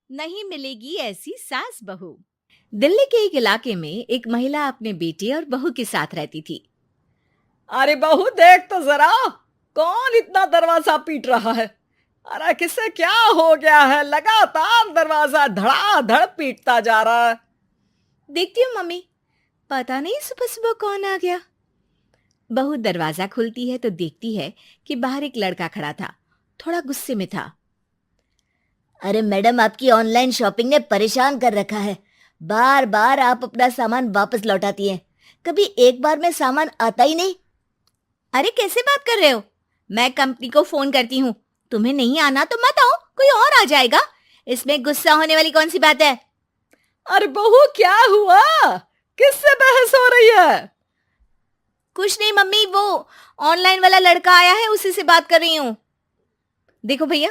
नहीं मिलेगी ऐसी सास बहू। दिल्ली के एक इलाके में एक महिला अपने बेटे और बहू के साथ रहती थी। अरे बहू देख तो जरा, कौन इतना दरवाजा पीट रहा है? अरे किसे क्या हो गया है? लगातार दरवाजा धड़ाधड़ पीटता जा रहा है। देखती हूँ मम्मी, पता नहीं सुबह सुबह कौन आ गया। बहू दरवाजा खोलती है तो देखती है कि बाहर एक लड़का खड़ा था। थोड़ा गुस्से में था। अरे मैडम, आपकी ऑनलाइन शॉपिंग ने परेशान कर रखा है। बार बार आप अपना सामान वापस लौटाती हैं। कभी एक बार में सामान आता ही नहीं। अरे कैसे बात कर रहे हो? मैं कंपनी को फोन करती हूँ। तुम्हें नहीं आना तो मत आओ, कोई और आ जाएगा। इसमें गुस्सा होने वाली कौन सी बात है? अरे बहू क्या हुआ? किससे बहस हो रही है? कुछ नहीं मम्मी, वो ऑनलाइन वाला लड़का आया है, उसी से बात कर रही हूँ। देखो भैया,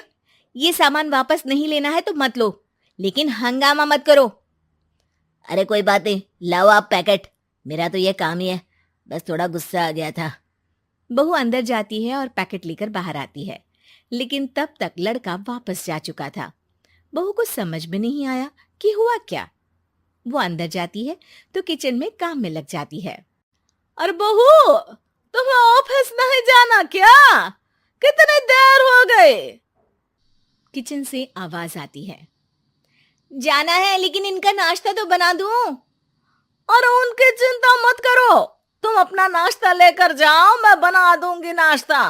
ये सामान वापस नहीं लेना है तो मत लो, लेकिन हंगामा मत करो। अरे कोई बात नहीं, लाओ आप पैकेट। मेरा तो ये काम ही है, बस थोड़ा गुस्सा आ गया था। बहू अंदर जाती है और पैकेट लेकर बाहर आती है, लेकिन तब तक लड़का वापस जा चुका था। बहू को समझ में नहीं आया कि हुआ क्या। वो अंदर जाती है तो किचन में काम में लग जाती है। अरे बहू, तुम्हें ऑफिस नहीं जाना क्या? कितनी देर हो गई? किचन से आवाज आती है। जाना है, लेकिन इनका नाश्ता तो बना दूं। और उनकी चिंता मत करो, तुम अपना नाश्ता लेकर जाओ, मैं बना दूंगी नाश्ता।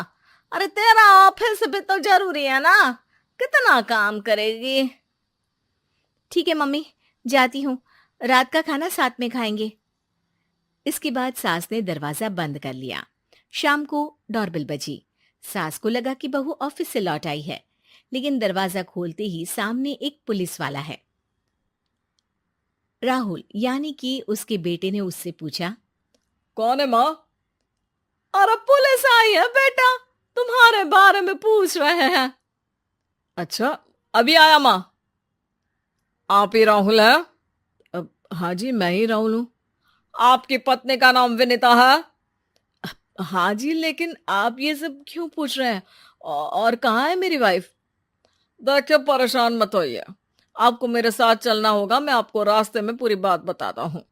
अरे तेरा ऑफिस भी तो जरूरी है ना, कितना काम करेगी। ठीक है मम्मी, जाती हूँ। रात का खाना साथ में खाएंगे। इसके बाद सास ने दरवाजा बंद कर लिया। शाम को डोरबेल बजी। सास को लगा कि बहू ऑफिस से लौट आई है, लेकिन दरवाजा खोलते ही सामने एक पुलिस वाला है। राहुल यानी कि उसके बेटे ने उससे पूछा, कौन है माँ? अरे पुलिस आई है बेटा, तुम्हारे बारे में पूछ रहे हैं। अच्छा, अभी आया माँ। आप ही राहुल है? हाँ जी, मैं ही राहुल हूँ। आपकी पत्नी का नाम विनीता है? हाँ जी, लेकिन आप ये सब क्यों पूछ रहे हैं? और कहाँ है मेरी वाइफ? देखिए, परेशान मत होइए, आपको मेरे साथ चलना होगा, मैं आपको रास्ते में पूरी बात बताता हूँ।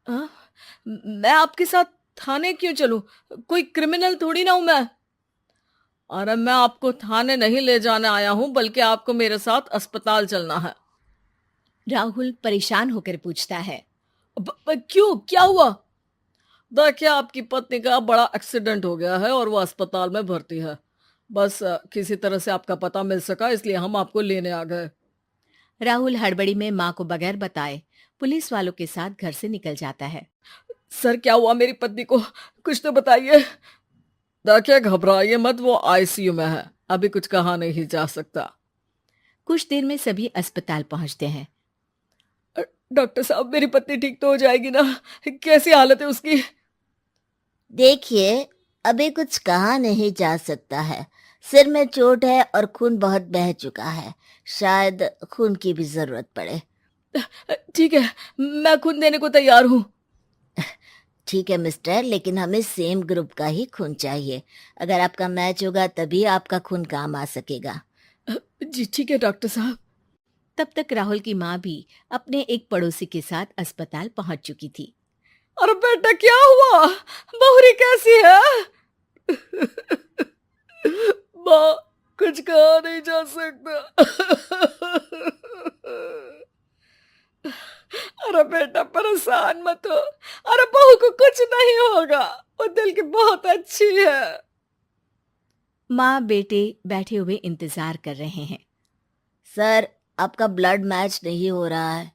हाँ? मैं आपके साथ थाने क्यों चलूं? कोई क्रिमिनल थोड़ी ना हूं मैं। अरे मैं आपको थाने नहीं ले जाने आया हूं, बल्कि आपको मेरे साथ अस्पताल चलना है। राहुल परेशान होकर पूछता है। क्यों, क्या हुआ? देखिए, आपकी पत्नी का बड़ा एक्सीडेंट हो गया है और वो अस्पताल में भर्ती है। बस किसी तरह से आपका पता मिल सका, इसलिए हम आपको लेने आ गए। राहुल हड़बड़ी में माँ को बगैर बताए पुलिस वालों के साथ घर से निकल जाता है। सर, क्या हुआ मेरी पत्नी को? कुछ तो बताइए। देखिए, घबराइए मत, वो आईसीयू में है, अभी कुछ कहा नहीं जा सकता। कुछ देर में सभी अस्पताल पहुंचते हैं। डॉक्टर साहब, मेरी पत्नी ठीक तो हो जाएगी ना? कैसी हालत है उसकी? देखिए, अभी कुछ कहा नहीं जा सकता है। सिर में चोट है और खून बहुत बह चुका है। शायद खून की भी जरूरत पड़े। ठीक है, मैं खून देने को तैयार हूँ। ठीक है मिस्टर, लेकिन हमें सेम ग्रुप का ही खून चाहिए। अगर आपका मैच होगा तभी आपका खून काम आ सकेगा। जी ठीक है डॉक्टर साहब। तब तक राहुल की माँ भी अपने एक पड़ोसी के साथ अस्पताल पहुंच चुकी थी। अरे बेटा, क्या हुआ? बहुरी कैसी है? माँ, कुछ कहा नहीं जा सकता। अरे बेटा, परेशान मत हो। अरे बहू को कुछ नहीं होगा, वो दिल की बहुत अच्छी है। माँ बेटे बैठे हुए इंतजार कर रहे हैं। सर, आपका ब्लड मैच नहीं हो रहा है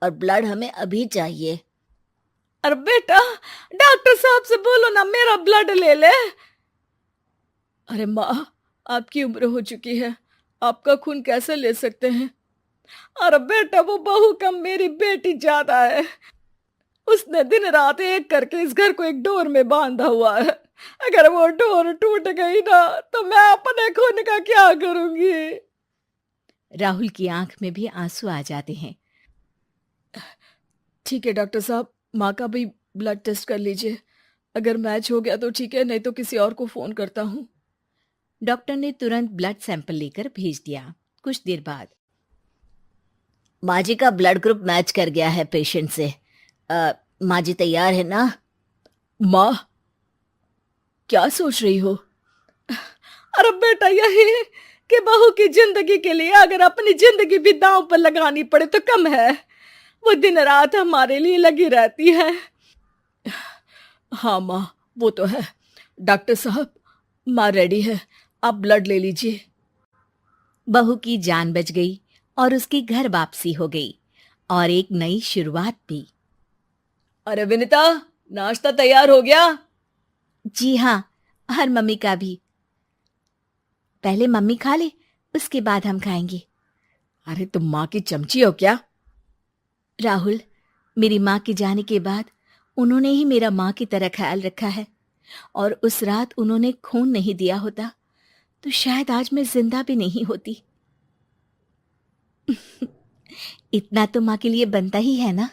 और ब्लड हमें अभी चाहिए। अरे बेटा, डॉक्टर साहब से बोलो ना मेरा ब्लड ले ले। अरे माँ, आपकी उम्र हो चुकी है, आपका खून कैसे ले सकते हैं? अरे बेटा, वो बहू कम मेरी बेटी ज्यादा है। उसने दिन रात एक करके इस घर को एक डोर में बांधा हुआ है। अगर वो डोर टूट गई ना, तो मैं अपने खून का क्या करूंगी? राहुल की आंख में भी आंसू आ जाते हैं। ठीक है डॉक्टर साहब, माँ का भी ब्लड टेस्ट कर लीजिए। अगर मैच हो गया तो ठीक है, नहीं तो किसी और को फोन करता हूँ। डॉक्टर ने तुरंत ब्लड सैंपल लेकर भेज दिया। कुछ देर बाद माँ जी का ब्लड ग्रुप मैच कर गया है पेशेंट से। माँ जी तैयार है ना? माँ, क्या सोच रही हो? अरे बेटा, यही कि बहू की जिंदगी के लिए अगर अपनी जिंदगी भी दांव पर लगानी पड़े तो कम है। वो दिन रात हमारे लिए लगी रहती है। हाँ माँ, वो तो है। डॉक्टर साहब, माँ रेडी है, आप ब्लड ले लीजिए। बहू की जान बच गई और उसकी घर वापसी हो गई और एक नई शुरुआत भी। अरे विनीता, नाश्ता तैयार हो गया? जी हाँ, और मम्मी का भी। पहले मम्मी खा ले, उसके बाद हम खाएंगे। अरे तुम माँ की चमची हो क्या? राहुल, मेरी माँ के जाने के बाद उन्होंने ही मेरा माँ की तरह ख्याल रखा है, और उस रात उन्होंने खून नहीं दिया होता तो शायद आज मैं जिंदा भी नहीं होती। इतना तो माँ के लिए बनता ही है ना।